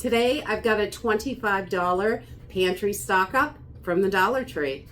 Today I've got a $25 pantry stock up from the Dollar Tree.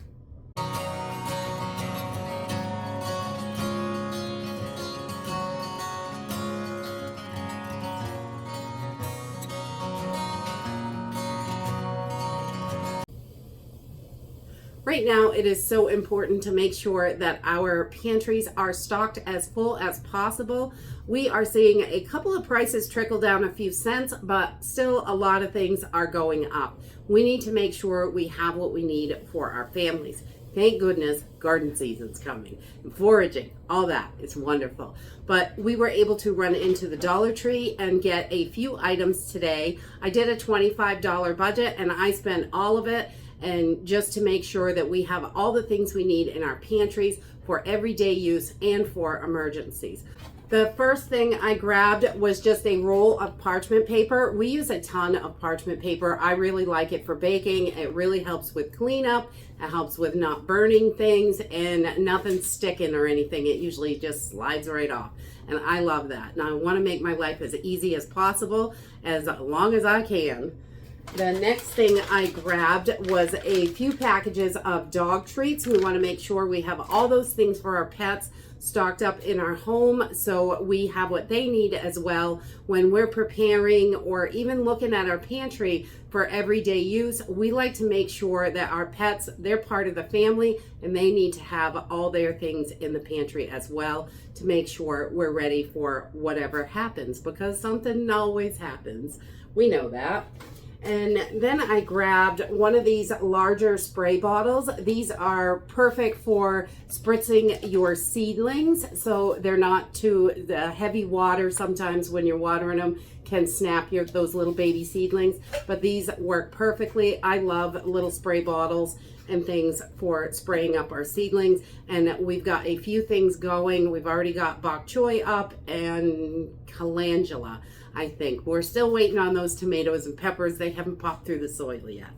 Right now, it is so important to make sure that our pantries are stocked as full as possible. We are seeing a couple of prices trickle down a few cents, but still a lot of things are going up. We need to make sure we have what we need for our families. Thank goodness garden season's coming. Foraging, all that is wonderful. But we were able to run into the Dollar Tree and get a few items today. I did a $25 budget and I spent all of it, and just to make sure that we have all the things we need in our pantries for everyday use and for emergencies. The first thing I grabbed was just a roll of parchment paper. We use a ton of parchment paper. I really like it for baking. It really helps with cleanup. It helps with not burning things and nothing sticking or anything. It usually just slides right off. And I love that. Now I want to make my life as easy as possible, as long as I can. The next thing I grabbed was a few packages of dog treats. We want to make sure we have all those things for our pets stocked up in our home, so we have what they need as well when we're preparing or even looking at our pantry for everyday use. We like to make sure that our pets, they're part of the family and they need to have all their things in the pantry as well to make sure we're ready for whatever happens, because something always happens. We know that. And then I grabbed one of these larger spray bottles. These are perfect for spritzing your seedlings, so they're not too the heavy water. Sometimes when you're watering them can snap those little baby seedlings, but these work perfectly. I love little spray bottles and things for spraying up our seedlings, and we've got a few things going. We've already got bok choy up and calendula. I think we're still waiting on those tomatoes and peppers. They haven't popped through the soil yet.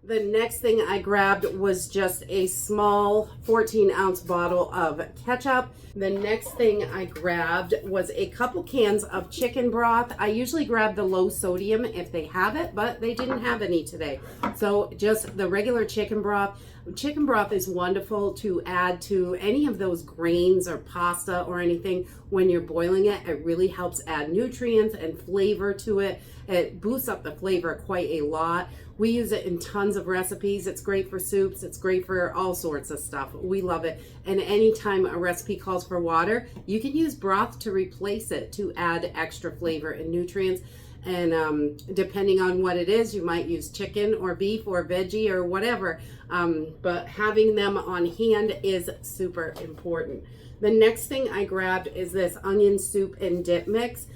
The next thing I grabbed was just a small 14-ounce bottle of ketchup. The next thing I grabbed was a couple cans of chicken broth. I usually grab the low sodium if they have it, but they didn't have any today. So just the regular chicken broth. Chicken broth is wonderful to add to any of those grains or pasta or anything when you're boiling it. It really helps add nutrients and flavor to it. It boosts up the flavor quite a lot. We use it in tons of recipes. It's great for soups. It's great for all sorts of stuff. We love it. And anytime a recipe calls for water, you can use broth to replace it to add extra flavor and nutrients. And depending on what it is, you might use chicken or beef or veggie or whatever. But having them on hand is super important. The next thing I grabbed is this onion soup and dip mix.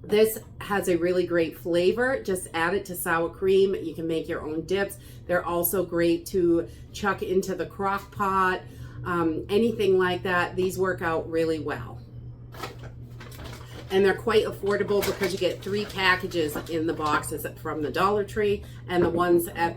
This has a really great flavor. Just add it to sour cream. You can make your own dips. They're also great to chuck into the crock pot, anything like that. These work out really well. And they're quite affordable because you get 3 packages in the boxes from the Dollar Tree, and the ones at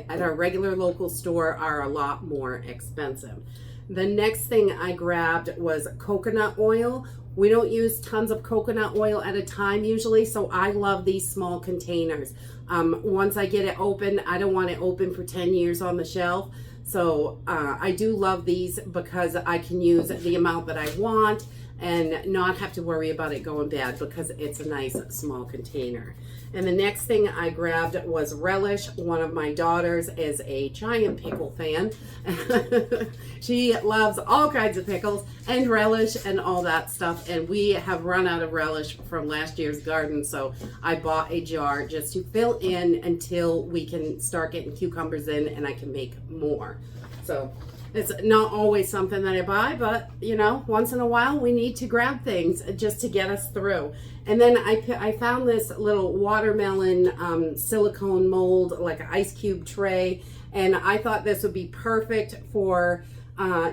our regular local store are a lot more expensive. The next thing I grabbed was coconut oil. We don't use tons of coconut oil at a time usually, so I love these small containers. Once I get it open, I don't want it open for 10 years on the shelf. So I do love these because I can use the amount that I want and not have to worry about it going bad because it's a nice small container. And the next thing I grabbed was relish. One of my daughters is a giant pickle fan. She loves all kinds of pickles and relish and all that stuff. And we have run out of relish from last year's garden, so I bought a jar just to fill in until we can start getting cucumbers in and I can make more. So it's not always something that I buy, but you know, once in a while we need to grab things just to get us through. And then I found this little watermelon silicone mold, like an ice cube tray, and I thought this would be perfect for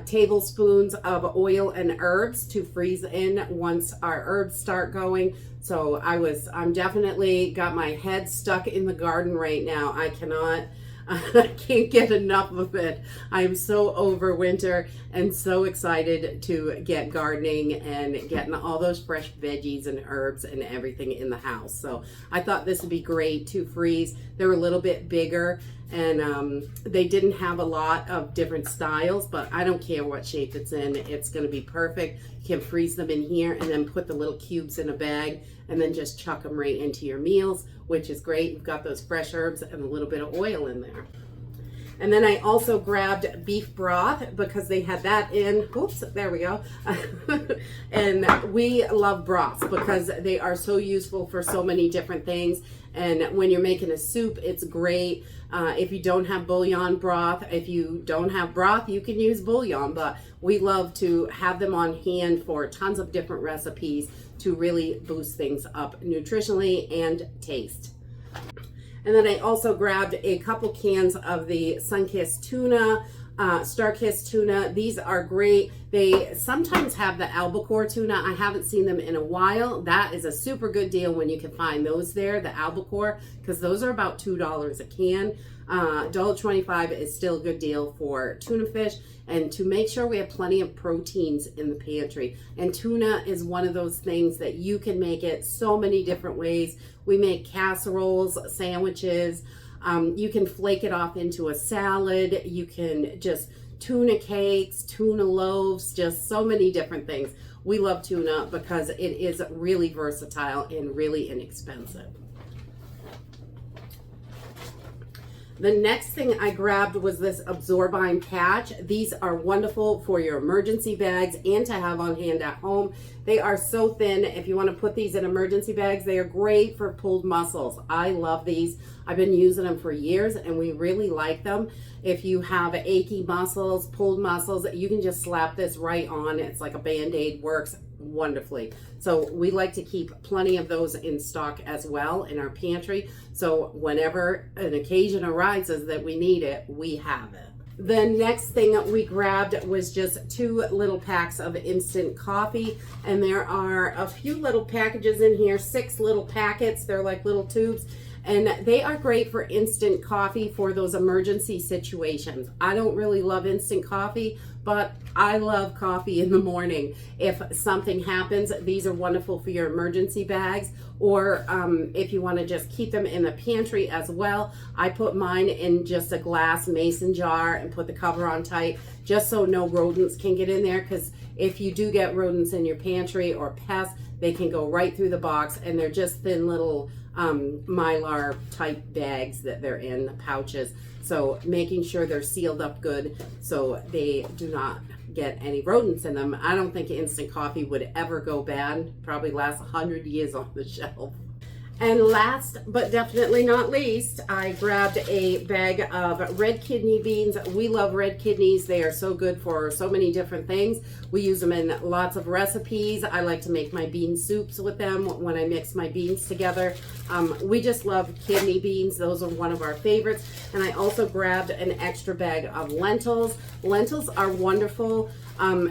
tablespoons of oil and herbs to freeze in once our herbs start going. So I'm definitely got my head stuck in the garden right now. I cannot I can't get enough of it. I am so over winter and so excited to get gardening and getting all those fresh veggies and herbs and everything in the house. So I thought this would be great to freeze. They're a little bit bigger, and they didn't have a lot of different styles, but I don't care what shape it's in. It's going to be perfect. You can freeze them in here and then put the little cubes in a bag and then just chuck them right into your meals, which is great. You've got those fresh herbs and a little bit of oil in there. And then I also grabbed beef broth because they had that in, oops, there we go. And we love broths because they are so useful for so many different things. And when you're making a soup, it's great. If you don't have bouillon broth, if you don't have broth, you can use bouillon, but we love to have them on hand for tons of different recipes to really boost things up nutritionally and taste. And then I also grabbed a couple cans of the sun-kissed tuna, star-kissed tuna. These are great. They sometimes have the albacore tuna. I haven't seen them in a while. That is a super good deal when you can find those there, the albacore, because those are about $2 a can. $1.25 is still a good deal for tuna fish, and to make sure we have plenty of proteins in the pantry. And tuna is one of those things that you can make it so many different ways. We make casseroles, sandwiches. You can flake it off into a salad. You can just tuna cakes, tuna loaves, just so many different things. We love tuna because it is really versatile and really inexpensive. The next thing I grabbed was this Absorbine patch. These are wonderful for your emergency bags and to have on hand at home. They are so thin. If you want to put these in emergency bags, they are great for pulled muscles. I love these. I've been using them for years and we really like them. If you have achy muscles, pulled muscles, you can just slap this right on. It's like a Band-Aid, works wonderfully. So we like to keep plenty of those in stock as well in our pantry. So whenever an occasion arises that we need it, we have it. The next thing that we grabbed was just 2 little packs of instant coffee, and there are a few little packages in here, 6 little packets. They're like little tubes, and they are great for instant coffee for those emergency situations. I don't really love instant coffee, but I love coffee in the morning. If something happens, these are wonderful for your emergency bags, or if you want to just keep them in the pantry as well. I put mine in just a glass mason jar and put the cover on tight just so no rodents can get in there, because if you do get rodents in your pantry or pests, they can go right through the box, and they're just thin little mylar type bags that they're in, pouches. So making sure they're sealed up good so they do not get any rodents in them. I don't think instant coffee would ever go bad. Probably lasts 100 years on the shelf. And last but definitely not least, I grabbed a bag of red kidney beans. We love red kidneys. They are so good for so many different things. We use them in lots of recipes. I like to make my bean soups with them when I mix my beans together. We just love kidney beans. Those are one of our favorites. And I also grabbed an extra bag of lentils. Lentils are wonderful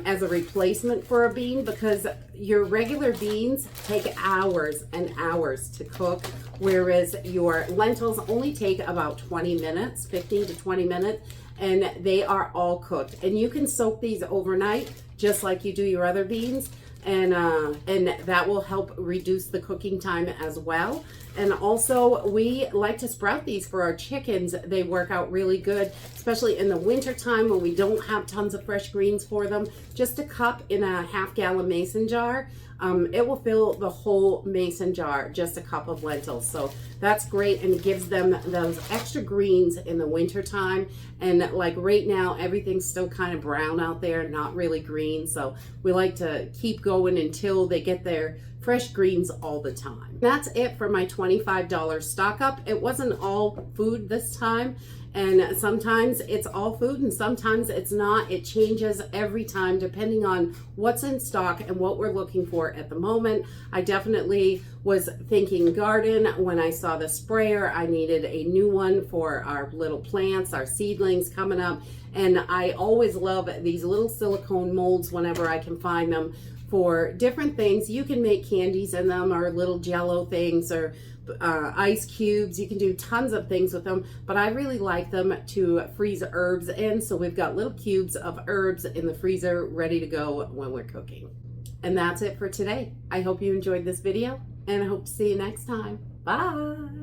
as a replacement for a bean, because your regular beans take hours and hours to cook, whereas your lentils only take about 20 minutes, 15 to 20 minutes, and they are all cooked. And you can soak these overnight just like you do your other beans, and that will help reduce the cooking time as well. And also, we like to sprout these for our chickens. They work out really good, especially in the winter time when we don't have tons of fresh greens for them. Just a cup in a half-gallon mason jar. It will fill the whole mason jar, just a cup of lentils. So that's great, and it gives them those extra greens in the winter time. And like right now, everything's still kind of brown out there, not really green. So we like to keep going until they get their fresh greens all the time. That's it for my $25 stock up. It wasn't all food this time, and sometimes it's all food and sometimes it's not. It changes every time depending on what's in stock and what we're looking for at the moment. I definitely was thinking garden when I saw the sprayer. I needed a new one for our little plants, our seedlings coming up, and I always love these little silicone molds whenever I can find them for different things. You can make candies in them or little jello things, or ice cubes. You can do tons of things with them, but I really like them to freeze herbs in. So we've got little cubes of herbs in the freezer ready to go when we're cooking. And that's it for today. I hope you enjoyed this video, and I hope to see you next time. Bye.